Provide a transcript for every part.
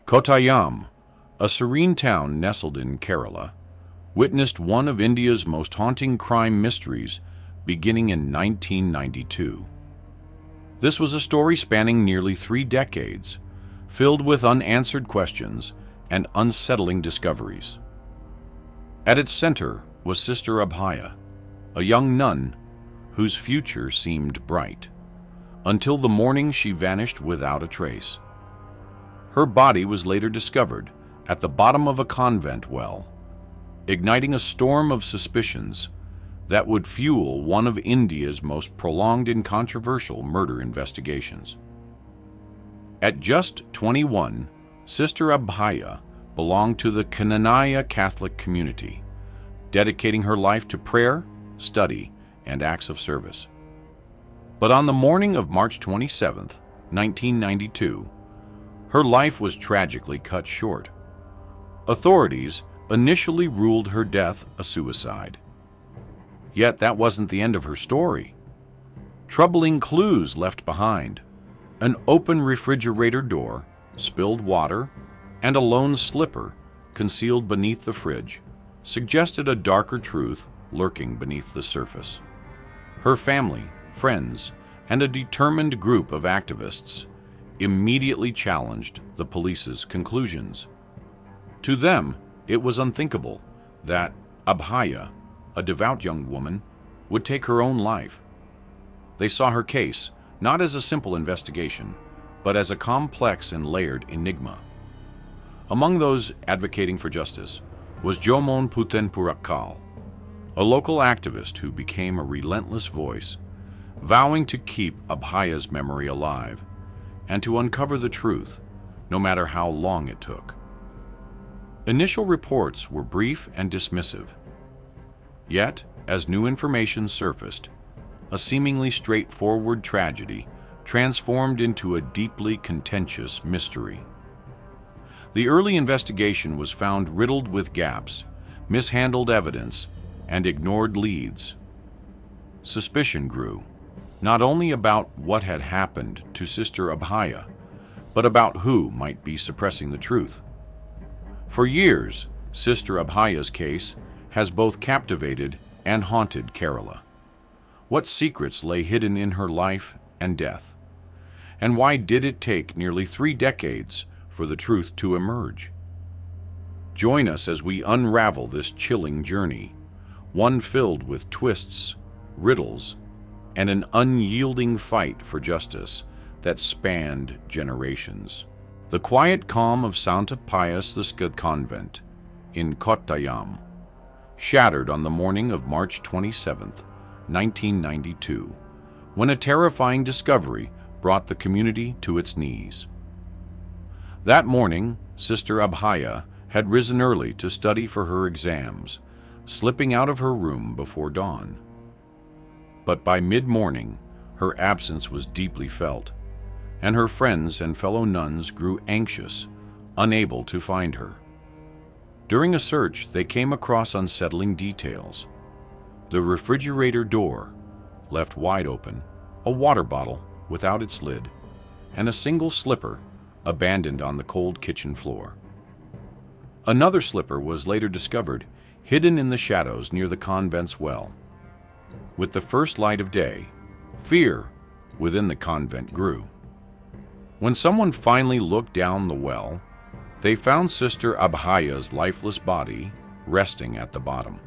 Kottayam, a serene town nestled in Kerala, witnessed one of India's most haunting crime mysteries beginning in 1992. This was a story spanning nearly 3 decades, filled with unanswered questions and unsettling discoveries. At its center was Sister Abhaya, a young nun whose future seemed bright, until the morning she vanished without a trace. Her body was later discovered at the bottom of a convent well, igniting a storm of suspicions that would fuel one of India's most prolonged and controversial murder investigations. At just 21, Sister Abhaya belonged to the Kannanaya Catholic community, dedicating her life to prayer, study, and acts of service. But on the morning of March 27, 1992, her life was tragically cut short. Authorities initially ruled her death a suicide. Yet that wasn't the end of her story. Troubling clues left behind: an open refrigerator door, spilled water, and a lone slipper concealed beneath the fridge suggested a darker truth lurking beneath the surface. Her family, friends, and a determined group of activists immediately challenged the police's conclusions. To them, it was unthinkable that Abhaya, a devout young woman, would take her own life. They saw her case not as a simple investigation, but as a complex and layered enigma. Among those advocating for justice was Jomon Puten Purakal, a local activist who became a relentless voice, vowing to keep Abhaya's memory alive and to uncover the truth, no matter how long it took. Initial reports were brief and dismissive. Yet, as new information surfaced, a seemingly straightforward tragedy transformed into a deeply contentious mystery. The early investigation was found riddled with gaps, mishandled evidence, and ignored leads. Suspicion grew, not only about what had happened to Sister Abhaya, but about who might be suppressing the truth. For years, Sister Abhaya's case has both captivated and haunted Kerala. What secrets lay hidden in her life and death? And why did it take nearly 3 decades for the truth to emerge? Join us as we unravel this chilling journey, one filled with twists, riddles, and an unyielding fight for justice that spanned generations. The quiet calm of Santa Pius the Convent in Kottayam shattered on the morning of March 27, 1992, when a terrifying discovery brought the community to its knees. That morning, Sister Abhaya had risen early to study for her exams, slipping out of her room before dawn. But by mid-morning, her absence was deeply felt, and her friends and fellow nuns grew anxious, unable to find her. During a search, they came across unsettling details. The refrigerator door, left wide open, a water bottle without its lid, and a single slipper abandoned on the cold kitchen floor. Another slipper was later discovered, hidden in the shadows near the convent's well. With the first light of day, fear within the convent grew. When someone finally looked down the well, they found Sister Abhaya's lifeless body resting at the bottom.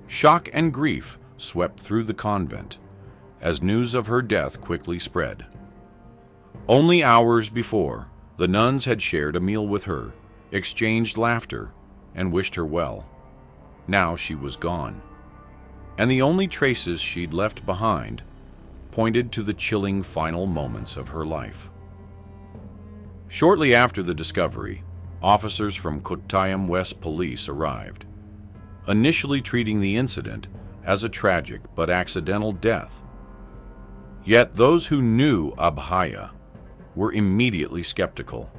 Shock and grief swept through the convent as news of her death quickly spread. Only hours before, the nuns had shared a meal with her, exchanged laughter, and wished her well. Now she was gone, and the only traces she'd left behind pointed to the chilling final moments of her life. Shortly after the discovery, officers from Kottayam West Police arrived, initially treating the incident as a tragic but accidental death. Yet those who knew Abhaya were immediately skeptical.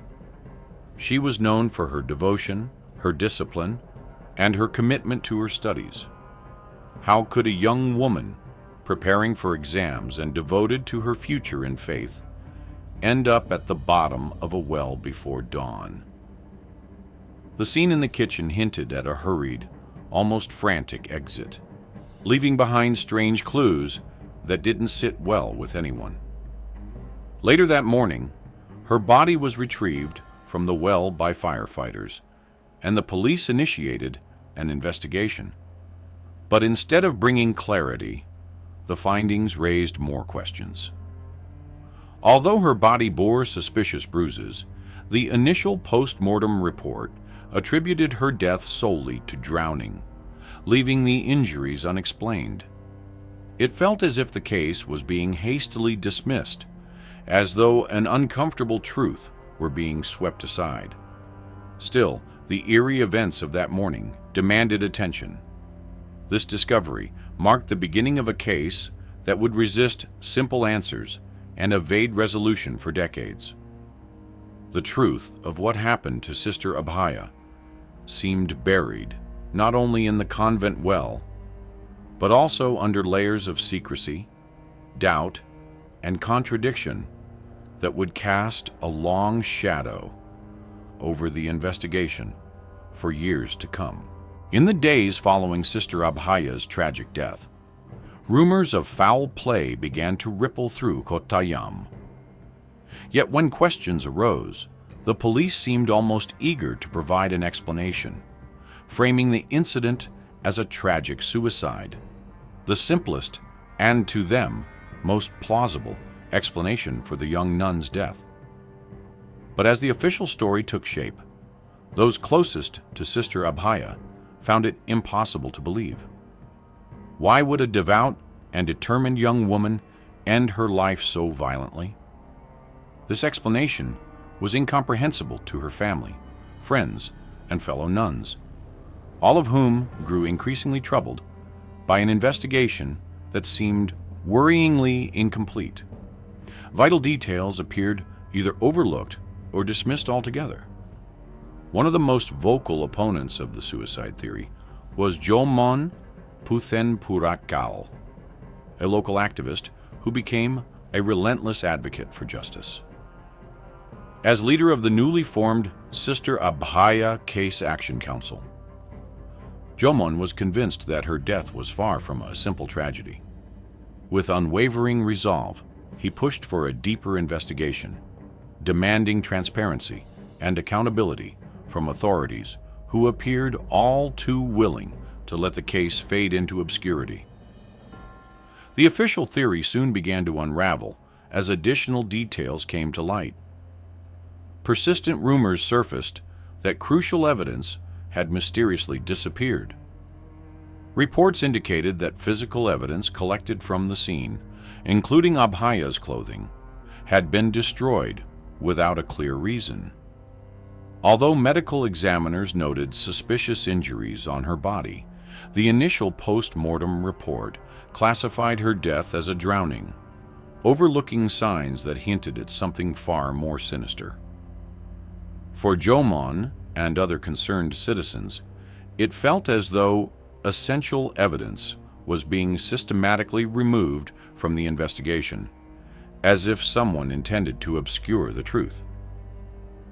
She was known for her devotion, her discipline, and her commitment to her studies. How could a young woman, preparing for exams and devoted to her future in faith, end up at the bottom of a well before dawn. The scene in the kitchen hinted at a hurried, almost frantic exit, leaving behind strange clues that didn't sit well with anyone. Later that morning, her body was retrieved from the well by firefighters, and the police initiated an investigation. But instead of bringing clarity, the findings raised more questions. Although her body bore suspicious bruises, the initial post-mortem report attributed her death solely to drowning, leaving the injuries unexplained. It felt as if the case was being hastily dismissed, as though an uncomfortable truth were being swept aside. Still, the eerie events of that morning demanded attention. This discovery marked the beginning of a case that would resist simple answers and evade resolution for decades. The truth of what happened to Sister Abhaya seemed buried not only in the convent well, but also under layers of secrecy, doubt, and contradiction that would cast a long shadow over the investigation for years to come. In the days following Sister Abhaya's tragic death, rumors of foul play began to ripple through Kottayam. Yet when questions arose, the police seemed almost eager to provide an explanation, framing the incident as a tragic suicide, the simplest and, to them, most plausible explanation for the young nun's death. But as the official story took shape, those closest to Sister Abhaya found it impossible to believe. Why would a devout and determined young woman end her life so violently? This explanation was incomprehensible to her family, friends, and fellow nuns, all of whom grew increasingly troubled by an investigation that seemed worryingly incomplete. Vital details appeared either overlooked or dismissed altogether. One of the most vocal opponents of the suicide theory was Jomon Puthenpurakal, a local activist who became a relentless advocate for justice. As leader of the newly formed Sister Abhaya Case Action Council, Jomon was convinced that her death was far from a simple tragedy. With unwavering resolve, he pushed for a deeper investigation, demanding transparency and accountability from authorities who appeared all too willing to let the case fade into obscurity. The official theory soon began to unravel as additional details came to light. Persistent rumors surfaced that crucial evidence had mysteriously disappeared. Reports indicated that physical evidence collected from the scene, including Abhaya's clothing, had been destroyed without a clear reason. Although medical examiners noted suspicious injuries on her body, the initial post-mortem report classified her death as a drowning, overlooking signs that hinted at something far more sinister. For Jomon and other concerned citizens, it felt as though essential evidence was being systematically removed from the investigation, as if someone intended to obscure the truth.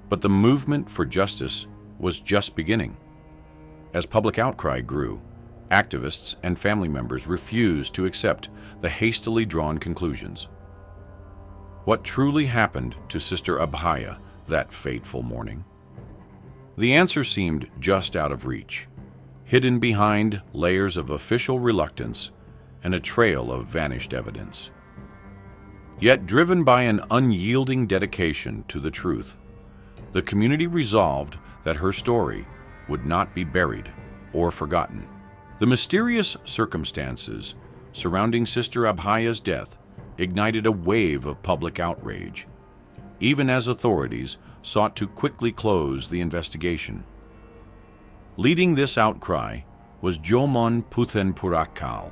But the movement for justice was just beginning. As public outcry grew, activists and family members refused to accept the hastily drawn conclusions. What truly happened to Sister Abhaya that fateful morning? The answer seemed just out of reach, hidden behind layers of official reluctance and a trail of vanished evidence. Yet, driven by an unyielding dedication to the truth, the community resolved that her story would not be buried or forgotten. The mysterious circumstances surrounding Sister Abhaya's death ignited a wave of public outrage, even as authorities sought to quickly close the investigation. Leading this outcry was Jomon Puthenpurakal,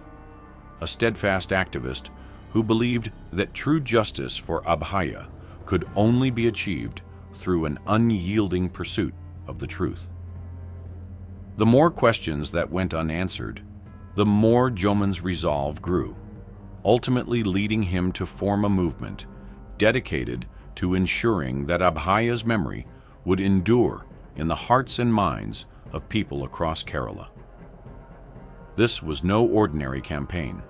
a steadfast activist who believed that true justice for Abhaya could only be achieved through an unyielding pursuit of the truth. The more questions that went unanswered, the more Jomon's resolve grew, ultimately leading him to form a movement dedicated to ensuring that Abhaya's memory would endure in the hearts and minds of people across Kerala. This was no ordinary campaign.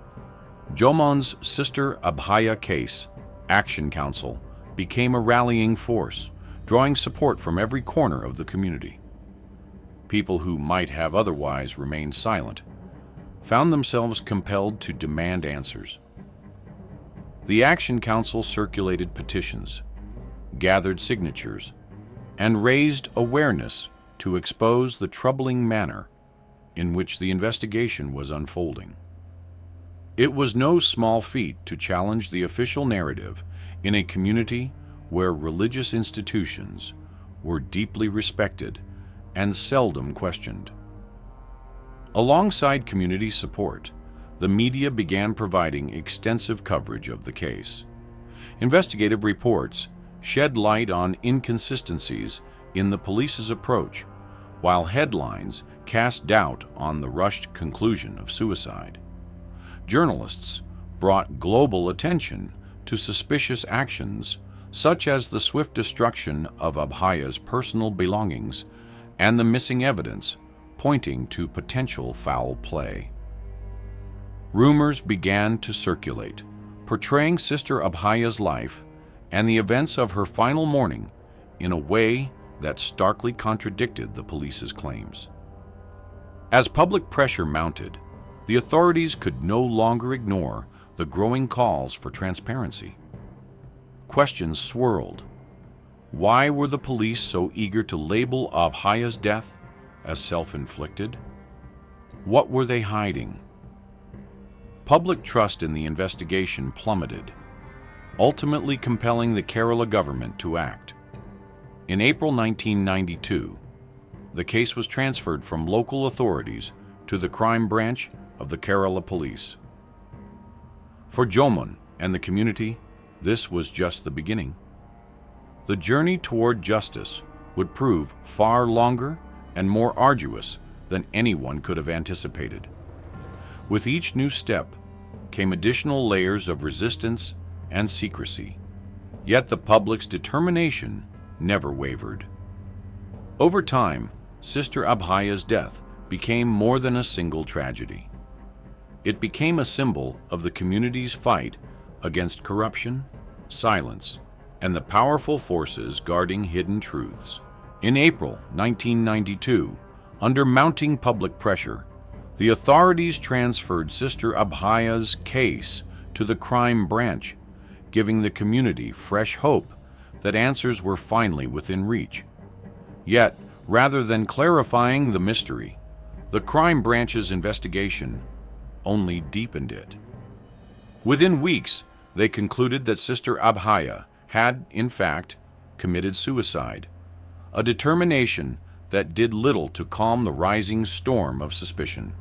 Jomon's Sister Abhaya Case Action Council became a rallying force, drawing support from every corner of the community. People who might have otherwise remained silent found themselves compelled to demand answers. The Action Council circulated petitions, gathered signatures, and raised awareness to expose the troubling manner in which the investigation was unfolding. It was no small feat to challenge the official narrative in a community where religious institutions were deeply respected and seldom questioned. Alongside community support, the media began providing extensive coverage of the case. Investigative reports shed light on inconsistencies in the police's approach, while headlines cast doubt on the rushed conclusion of suicide. Journalists brought global attention to suspicious actions such as the swift destruction of Abhaya's personal belongings and the missing evidence pointing to potential foul play. Rumors began to circulate, portraying Sister Abhaya's life and the events of her final morning in a way that starkly contradicted the police's claims. As public pressure mounted, the authorities could no longer ignore the growing calls for transparency. Questions swirled. Why were the police so eager to label Abhaya's death as self-inflicted? What were they hiding? Public trust in the investigation plummeted, ultimately compelling the Kerala government to act. In April 1992, the case was transferred from local authorities to the crime branch of the Kerala Police. For Jomon and the community, this was just the beginning. The journey toward justice would prove far longer and more arduous than anyone could have anticipated. With each new step came additional layers of resistance and secrecy, yet the public's determination never wavered. Over time, Sister Abhaya's death became more than a single tragedy. It became a symbol of the community's fight against corruption, silence, and the powerful forces guarding hidden truths. In April 1992, under mounting public pressure, the authorities transferred Sister Abhaya's case to the crime branch, giving the community fresh hope that answers were finally within reach. Yet, rather than clarifying the mystery, the crime branch's investigation only deepened it. Within weeks, they concluded that Sister Abhaya had, in fact, committed suicide, a determination that did little to calm the rising storm of suspicion.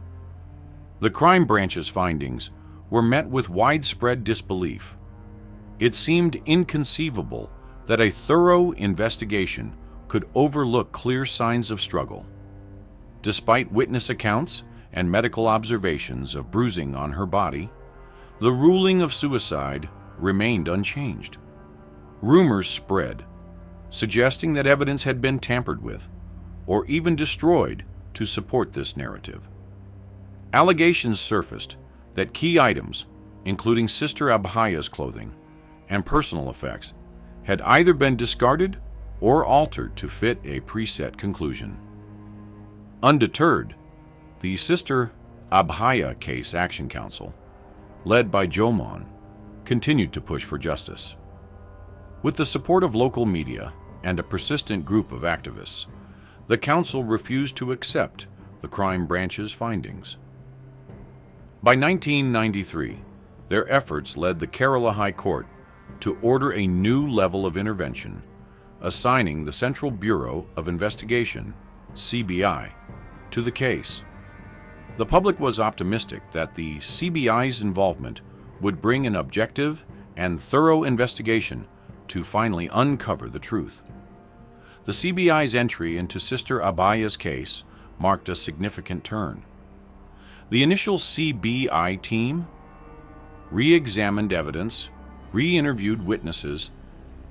The crime branch's findings were met with widespread disbelief. It seemed inconceivable that a thorough investigation could overlook clear signs of struggle. Despite witness accounts and medical observations of bruising on her body, the ruling of suicide remained unchanged. Rumors spread, suggesting that evidence had been tampered with or even destroyed to support this narrative. Allegations surfaced that key items, including Sister Abhaya's clothing and personal effects, had either been discarded or altered to fit a preset conclusion. Undeterred, the Sister Abhaya Case Action Council, led by Jomon, continued to push for justice. With the support of local media and a persistent group of activists, the council refused to accept the crime branch's findings. By 1993, their efforts led the Kerala High Court to order a new level of intervention, assigning the Central Bureau of Investigation, CBI, to the case. The public was optimistic that the CBI's involvement would bring an objective and thorough investigation to finally uncover the truth. The CBI's entry into Sister Abhaya's case marked a significant turn. The initial CBI team re-examined evidence, re-interviewed witnesses,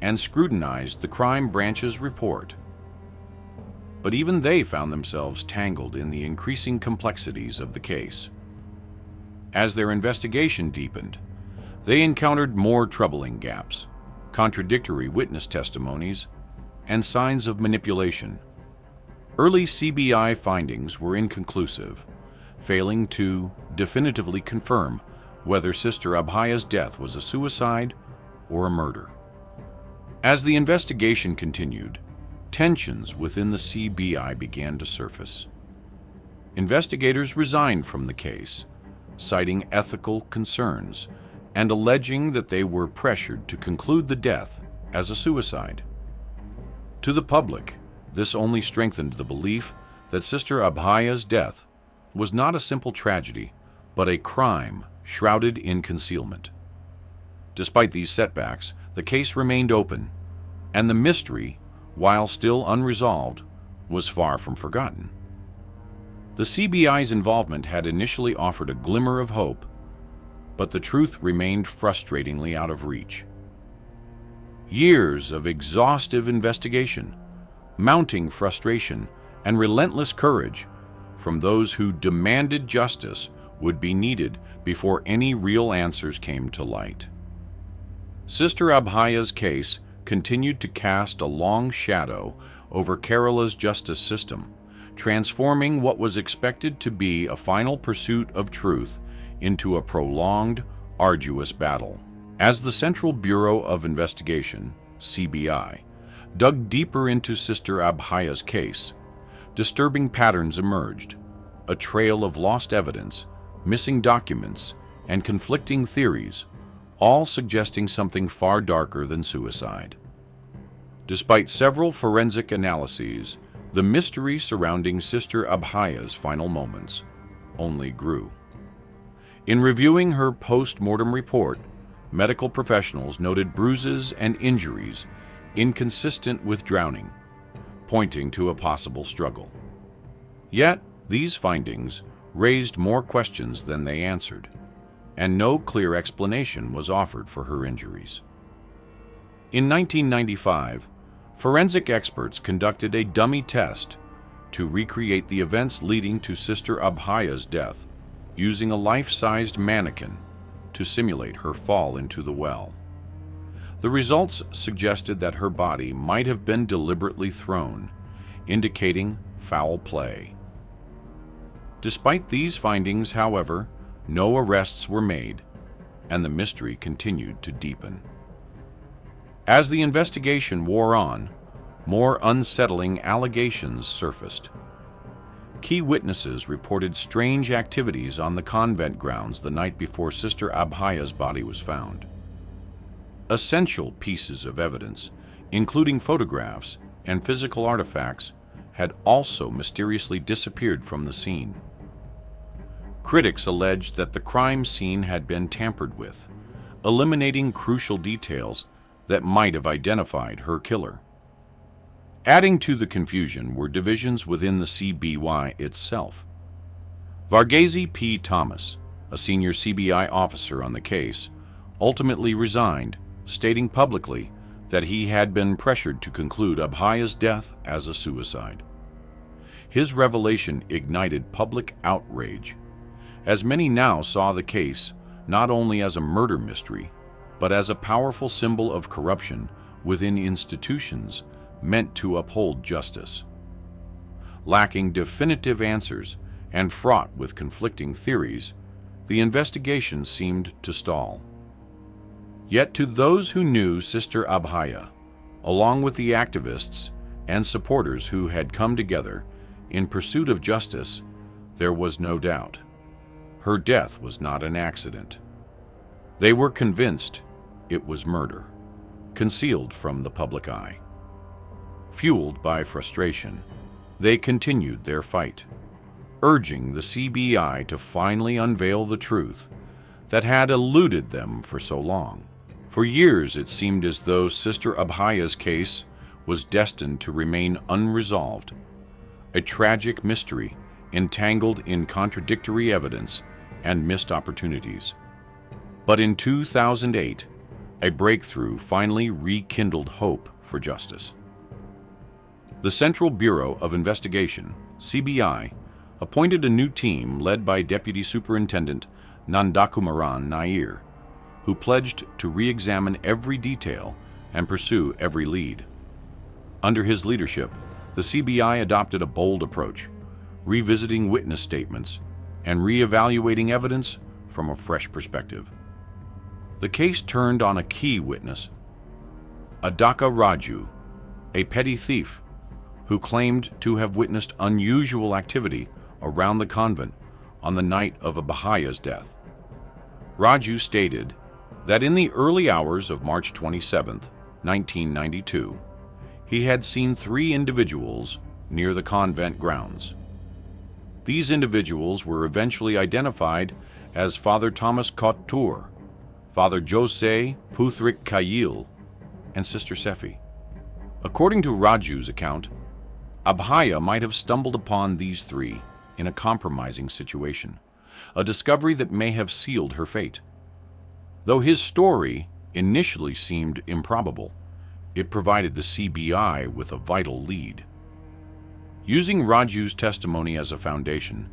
and scrutinized the crime branch's report. But even they found themselves tangled in the increasing complexities of the case. As their investigation deepened, they encountered more troubling gaps, contradictory witness testimonies, and signs of manipulation. Early CBI findings were inconclusive, failing to definitively confirm whether Sister Abhaya's death was a suicide or a murder. As the investigation continued, tensions within the CBI began to surface. Investigators resigned from the case, citing ethical concerns and alleging that they were pressured to conclude the death as a suicide. To the public, this only strengthened the belief that Sister Abhaya's death was not a simple tragedy, but a crime shrouded in concealment. Despite these setbacks, the case remained open, and the mystery, while still unresolved, was far from forgotten. The CBI's involvement had initially offered a glimmer of hope, but the truth remained frustratingly out of reach. Years of exhaustive investigation, mounting frustration, and relentless courage from those who demanded justice would be needed before any real answers came to light. Sister Abhaya's case continued to cast a long shadow over Kerala's justice system, transforming what was expected to be a final pursuit of truth into a prolonged, arduous battle. As the Central Bureau of Investigation, CBI, dug deeper into Sister Abhaya's case, disturbing patterns emerged, a trail of lost evidence, missing documents, and conflicting theories, all suggesting something far darker than suicide. Despite several forensic analyses, the mystery surrounding Sister Abhaya's final moments only grew. In reviewing her post-mortem report, medical professionals noted bruises and injuries inconsistent with drowning, pointing to a possible struggle. Yet, these findings raised more questions than they answered, and no clear explanation was offered for her injuries. In 1995, forensic experts conducted a dummy test to recreate the events leading to Sister Abhaya's death, using a life-sized mannequin to simulate her fall into the well. The results suggested that her body might have been deliberately thrown, indicating foul play. Despite these findings, however, no arrests were made, and the mystery continued to deepen. As the investigation wore on, more unsettling allegations surfaced. Key witnesses reported strange activities on the convent grounds the night before Sister Abhaya's body was found. Essential pieces of evidence, including photographs and physical artifacts, had also mysteriously disappeared from the scene. Critics alleged that the crime scene had been tampered with, eliminating crucial details that might have identified her killer. Adding to the confusion were divisions within the CBI itself. Varghese P. Thomas, a senior CBI officer on the case, ultimately resigned, stating publicly that he had been pressured to conclude Abhaya's death as a suicide. His revelation ignited public outrage, as many now saw the case not only as a murder mystery, but as a powerful symbol of corruption within institutions meant to uphold justice. Lacking definitive answers and fraught with conflicting theories, the investigation seemed to stall. Yet to those who knew Sister Abhaya, along with the activists and supporters who had come together in pursuit of justice, there was no doubt. Her death was not an accident. They were convinced it was murder, concealed from the public eye. Fueled by frustration, they continued their fight, urging the CBI to finally unveil the truth that had eluded them for so long. For years, it seemed as though Sister Abhaya's case was destined to remain unresolved, a tragic mystery entangled in contradictory evidence and missed opportunities. But in 2008, A breakthrough finally rekindled hope for justice. The Central Bureau of Investigation, CBI, appointed a new team led by Deputy Superintendent Nandakumaran Nair, who pledged to re-examine every detail and pursue every lead. Under his leadership, the CBI adopted a bold approach, revisiting witness statements and re-evaluating evidence from a fresh perspective. The case turned on a key witness, Adaka Raju, a petty thief who claimed to have witnessed unusual activity around the convent on the night of Abhaya's death. Raju stated that in the early hours of March 27, 1992, he had seen 3 individuals near the convent grounds. These individuals were eventually identified as Father Thomas Couture, Father Jose Puthrik Kayil, and Sister Sephi. According to Raju's account, Abhaya might have stumbled upon these 3 in a compromising situation, a discovery that may have sealed her fate. Though his story initially seemed improbable, it provided the CBI with a vital lead. Using Raju's testimony as a foundation,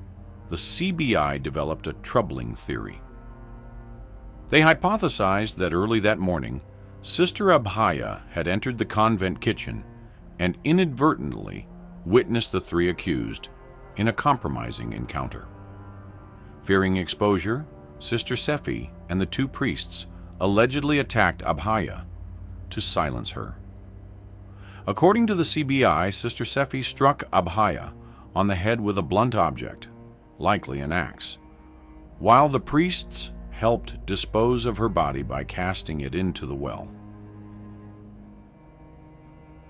the CBI developed a troubling theory. They hypothesized that early that morning, Sister Abhaya had entered the convent kitchen and inadvertently witnessed the 3 accused in a compromising encounter. Fearing exposure, Sister Sephi and the 2 priests allegedly attacked Abhaya to silence her. According to the CBI, Sister Sephi struck Abhaya on the head with a blunt object, likely an axe, while the priests helped dispose of her body by casting it into the well.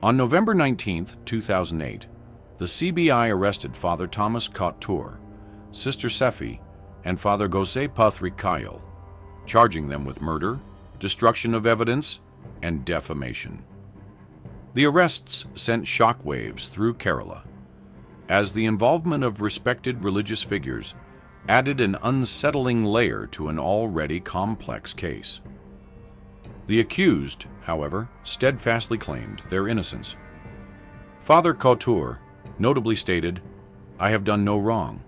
On November 19, 2008, the CBI arrested Father Thomas Couture, Sister Sephi, and Father Jose Puthrik Kayil, charging them with murder, destruction of evidence, and defamation. The arrests sent shockwaves through Kerala, as the involvement of respected religious figures added an unsettling layer to an already complex case. The accused, however, steadfastly claimed their innocence. Father Couture notably stated, "I have done no wrong.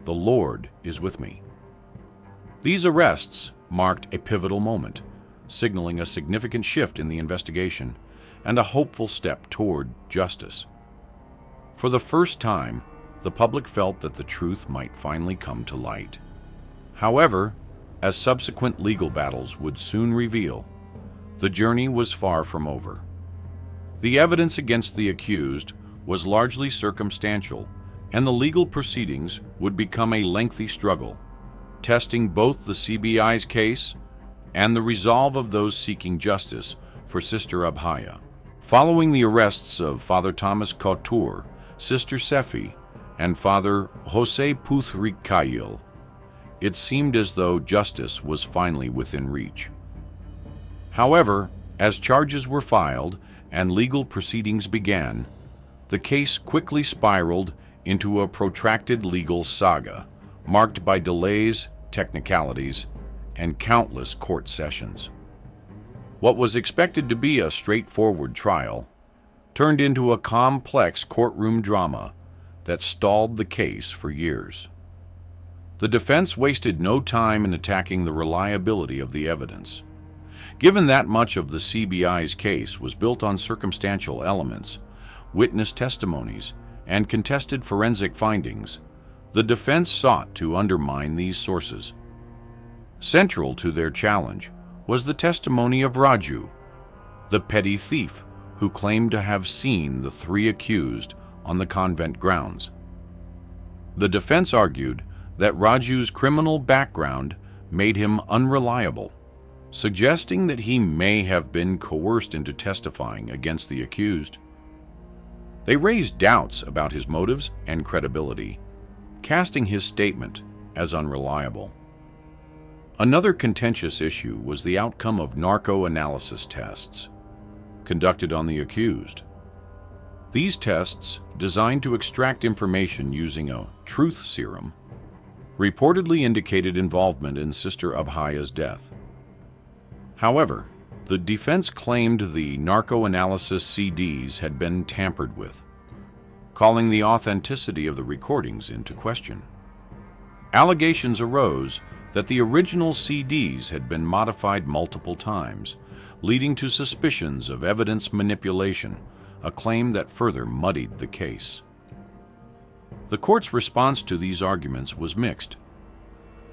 The Lord is with me." These arrests marked a pivotal moment, signaling a significant shift in the investigation and a hopeful step toward justice. For the first time, the public felt that the truth might finally come to light. However, as subsequent legal battles would soon reveal, the journey was far from over. The evidence against the accused was largely circumstantial, and the legal proceedings would become a lengthy struggle, testing both the CBI's case and the resolve of those seeking justice for Sister Abhaya. Following the arrests of Father Thomas Couture, Sister Sephi, and Father Jose Puthrik Kayil, it seemed as though justice was finally within reach. However, as charges were filed and legal proceedings began, the case quickly spiraled into a protracted legal saga, marked by delays, technicalities, and countless court sessions. What was expected to be a straightforward trial turned into a complex courtroom drama that stalled the case for years. The defense wasted no time in attacking the reliability of the evidence. Given that much of the CBI's case was built on circumstantial elements, witness testimonies, and contested forensic findings, the defense sought to undermine these sources. Central to their challenge was the testimony of Raju, the petty thief who claimed to have seen the 3 accused on the convent grounds. The defense argued that Raju's criminal background made him unreliable, suggesting that he may have been coerced into testifying against the accused. They raised doubts about his motives and credibility, casting his statement as unreliable. Another contentious issue was the outcome of narco-analysis tests conducted on the accused. These tests, designed to extract information using a truth serum, reportedly indicated involvement in Sister Abhaya's death. However, The defense claimed the narco-analysis CDs had been tampered with, calling the authenticity of the recordings into question. Allegations arose that the original CDs had been modified multiple times, leading to suspicions of evidence manipulation, a claim that further muddied the case. The court's response to these arguments was mixed.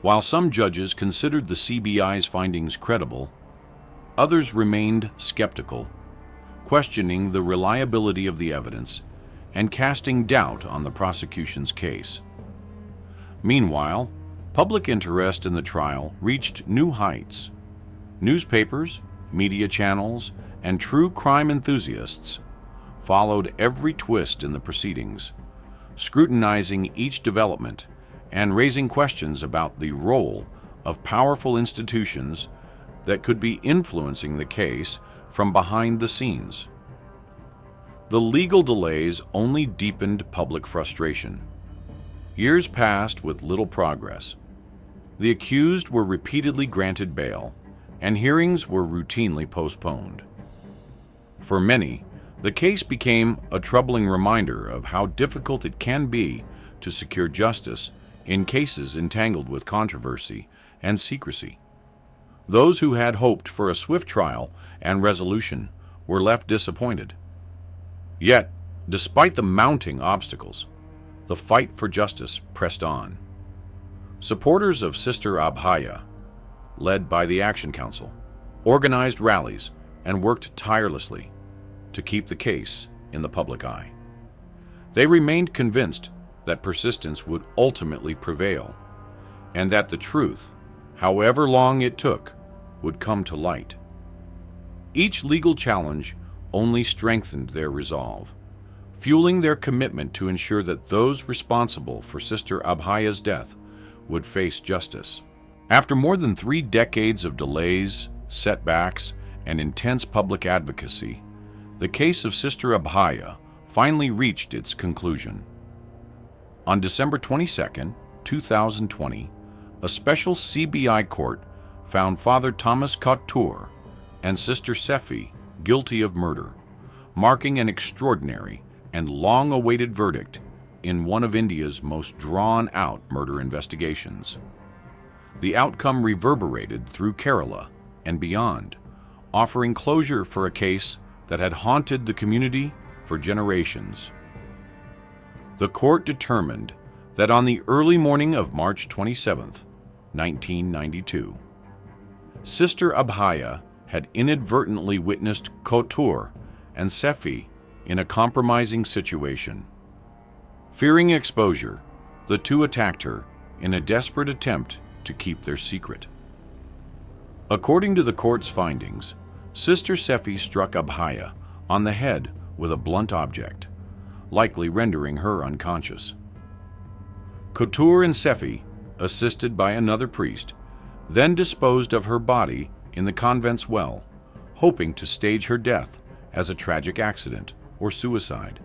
While some judges considered the CBI's findings credible, others remained skeptical, questioning the reliability of the evidence and casting doubt on the prosecution's case. Meanwhile, public interest in the trial reached new heights. Newspapers, media channels, and true crime enthusiasts followed every twist in the proceedings, scrutinizing each development and raising questions about the role of powerful institutions that could be influencing the case from behind the scenes. The legal delays only deepened public frustration. Years passed with little progress. The accused were repeatedly granted bail, and hearings were routinely postponed. For many, the case became a troubling reminder of how difficult it can be to secure justice in cases entangled with controversy and secrecy. Those who had hoped for a swift trial and resolution were left disappointed. Yet, despite the mounting obstacles, the fight for justice pressed on. Supporters of Sister Abhaya, led by the Action Council, organized rallies and worked tirelessly to keep the case in the public eye. They remained convinced that persistence would ultimately prevail, and that the truth, however long it took, would come to light. Each legal challenge only strengthened their resolve, fueling their commitment to ensure that those responsible for Sister Abhaya's death would face justice. After more than 3 decades of delays, setbacks, and intense public advocacy, the case of Sister Abhaya finally reached its conclusion. On December 22, 2020, a special CBI court found Father Thomas Couture and Sister Sefi guilty of murder, marking an extraordinary and long-awaited verdict in one of India's most drawn-out murder investigations. The outcome reverberated through Kerala and beyond, offering closure for a case that had haunted the community for generations. The court determined that on the early morning of March 27, 1992, Sister Abhaya had inadvertently witnessed Couture and Sefi in a compromising situation. Fearing exposure, the two attacked her in a desperate attempt to keep their secret. According to the court's findings, Sister Sefi struck Abhaya on the head with a blunt object, likely rendering her unconscious. Couture and Sefi, assisted by another priest, then disposed of her body in the convent's well, hoping to stage her death as a tragic accident or suicide.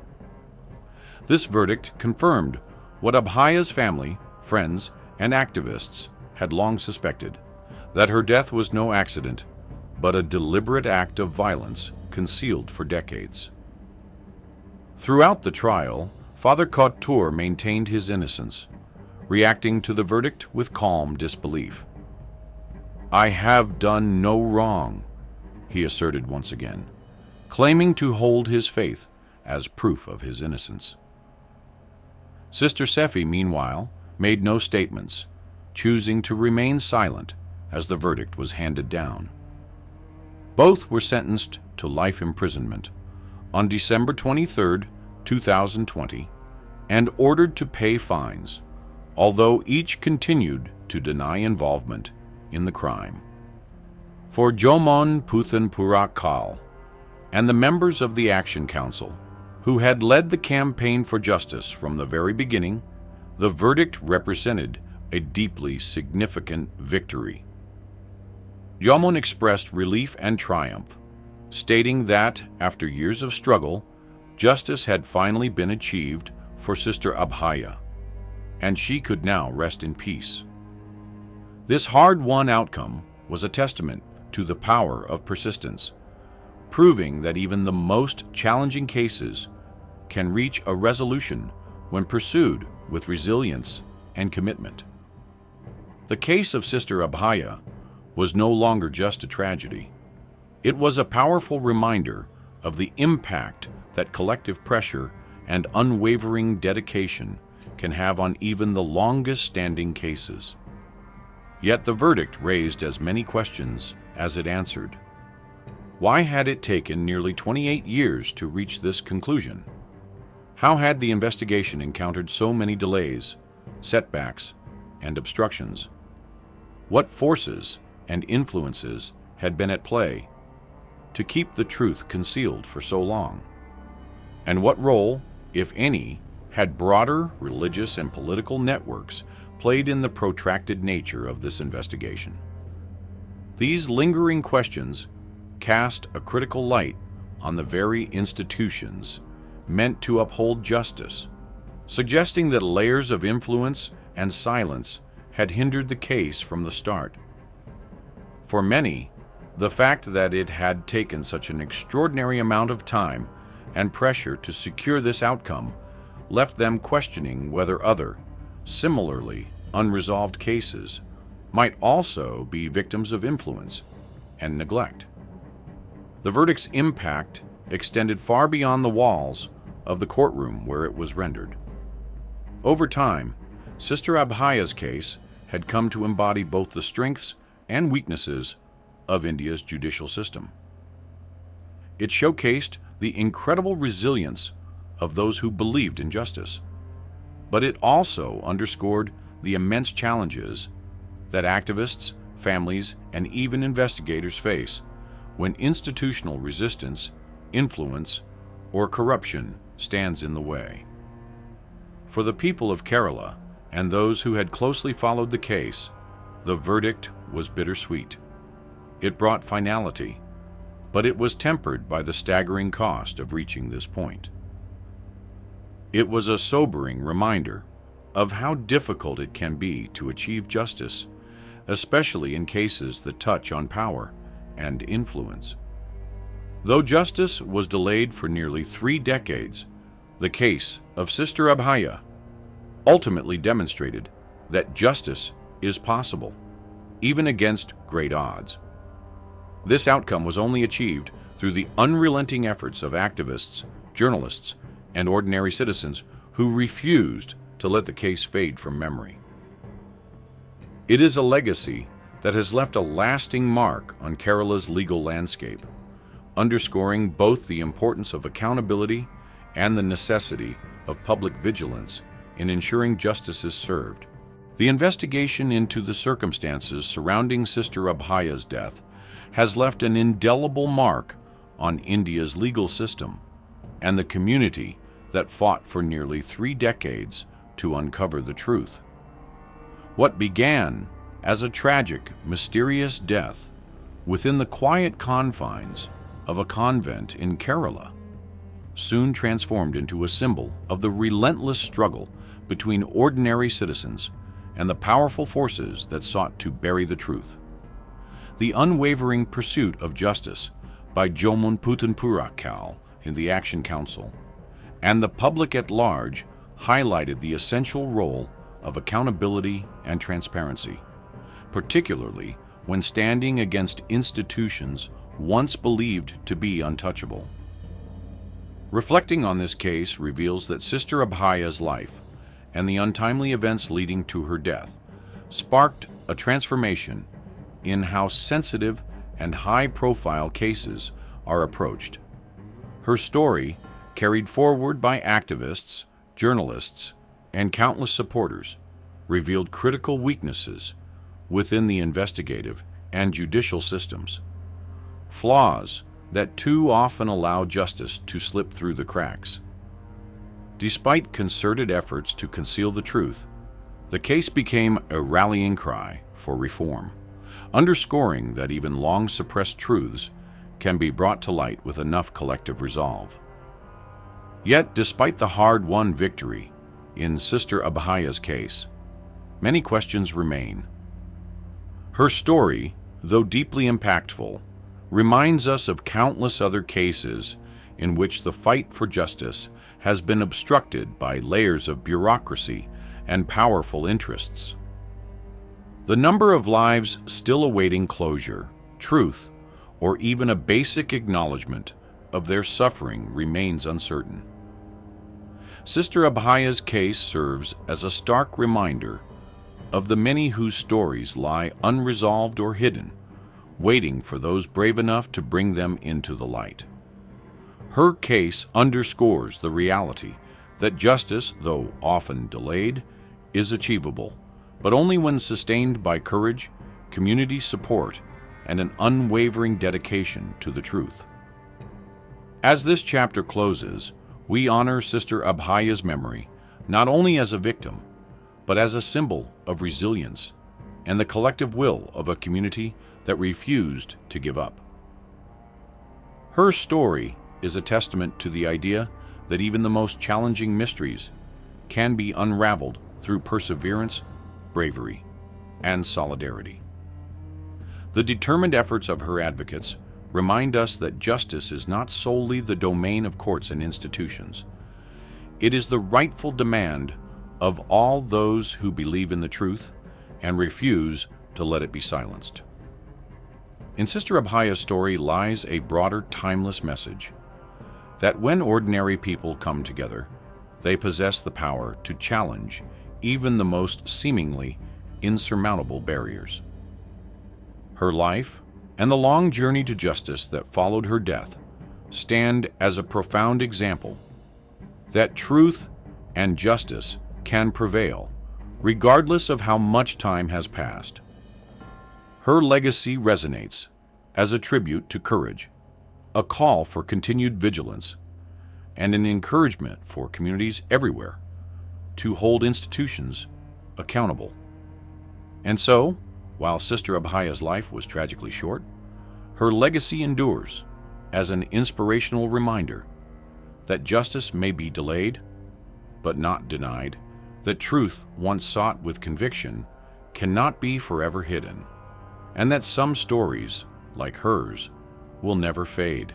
This verdict confirmed what Abhaya's family, friends, and activists had long suspected, that her death was no accident, but a deliberate act of violence concealed for decades. Throughout the trial, Father Couture maintained his innocence, reacting to the verdict with calm disbelief. "I have done no wrong," he asserted once again, claiming to hold his faith as proof of his innocence. Sister Sefi, meanwhile, made no statements, choosing to remain silent as the verdict was handed down. Both were sentenced to life imprisonment on December 23, 2020, and ordered to pay fines, although each continued to deny involvement in the crime. For Jomon Puthan Purakal and the members of the Action Council, who had led the campaign for justice from the very beginning, the verdict represented a deeply significant victory. Jomon expressed relief and triumph, stating that, after years of struggle, justice had finally been achieved for Sister Abhaya, and she could now rest in peace. This hard-won outcome was a testament to the power of persistence, proving that even the most challenging cases can reach a resolution when pursued with resilience and commitment. The case of Sister Abhaya was no longer just a tragedy. It was a powerful reminder of the impact that collective pressure and unwavering dedication can have on even the longest-standing cases. Yet the verdict raised as many questions as it answered. Why had it taken nearly 28 years to reach this conclusion? How had the investigation encountered so many delays, setbacks, and obstructions? What forces and influences had been at play to keep the truth concealed for so long? And what role, if any, had broader religious and political networks played in the protracted nature of this investigation? These lingering questions cast a critical light on the very institutions meant to uphold justice, suggesting that layers of influence and silence had hindered the case from the start. For many, the fact that it had taken such an extraordinary amount of time and pressure to secure this outcome left them questioning whether other, similarly unresolved cases might also be victims of influence and neglect. The verdict's impact extended far beyond the walls of the courtroom where it was rendered. Over time, Sister Abhaya's case had come to embody both the strengths and weaknesses of India's judicial system. It showcased the incredible resilience of those who believed in justice, but it also underscored the immense challenges that activists, families, and even investigators face when institutional resistance, influence, or corruption stands in the way. For the people of Kerala and those who had closely followed the case, the verdict was bittersweet. It brought finality, but it was tempered by the staggering cost of reaching this point. It was a sobering reminder of how difficult it can be to achieve justice, especially in cases that touch on power and influence. Though justice was delayed for nearly 3 decades, the case of Sister Abhaya ultimately demonstrated that justice is possible, even against great odds. This outcome was only achieved through the unrelenting efforts of activists, journalists, and ordinary citizens who refused to let the case fade from memory. It is a legacy that has left a lasting mark on Kerala's legal landscape, underscoring both the importance of accountability and the necessity of public vigilance in ensuring justice is served. The investigation into the circumstances surrounding Sister Abhaya's death has left an indelible mark on India's legal system and the community that fought for nearly 3 decades to uncover the truth. What began as a tragic, mysterious death within the quiet confines of a convent in Kerala soon transformed into a symbol of the relentless struggle between ordinary citizens and the powerful forces that sought to bury the truth. The unwavering pursuit of justice by Jomun Putanpurakal in the Action Council and the public at large highlighted the essential role of accountability and transparency, particularly when standing against institutions once believed to be untouchable. Reflecting on this case reveals that Sister Abhaya's life and the untimely events leading to her death sparked a transformation in how sensitive and high-profile cases are approached. Her story, carried forward by activists, journalists, and countless supporters, revealed critical weaknesses within the investigative and judicial systems, flaws that too often allow justice to slip through the cracks. Despite concerted efforts to conceal the truth, the case became a rallying cry for reform, underscoring that even long-suppressed truths can be brought to light with enough collective resolve. Yet, despite the hard-won victory in Sister Abhaya's case, many questions remain. Her story, though deeply impactful, reminds us of countless other cases in which the fight for justice has been obstructed by layers of bureaucracy and powerful interests. The number of lives still awaiting closure, truth, or even a basic acknowledgement of their suffering remains uncertain. Sister Abhaya's case serves as a stark reminder of the many whose stories lie unresolved or hidden, waiting for those brave enough to bring them into the light. Her case underscores the reality that justice, though often delayed, is achievable, but only when sustained by courage, community support, and an unwavering dedication to the truth. As this chapter closes, we honor Sister Abhaya's memory, not only as a victim, but as a symbol of resilience and the collective will of a community that refused to give up. Her story is a testament to the idea that even the most challenging mysteries can be unraveled through perseverance, bravery, and solidarity. The determined efforts of her advocates remind us that justice is not solely the domain of courts and institutions. It is the rightful demand of all those who believe in the truth and refuse to let it be silenced. In Sister Abhaya's story lies a broader, timeless message that when ordinary people come together, they possess the power to challenge even the most seemingly insurmountable barriers. Her life and the long journey to justice that followed her death stand as a profound example that truth and justice can prevail, regardless of how much time has passed. Her legacy resonates as a tribute to courage, a call for continued vigilance, and an encouragement for communities everywhere to hold institutions accountable. And so, while Sister Abhaya's life was tragically short, her legacy endures as an inspirational reminder that justice may be delayed, but not denied, that truth once sought with conviction cannot be forever hidden, and that some stories, like hers, will never fade.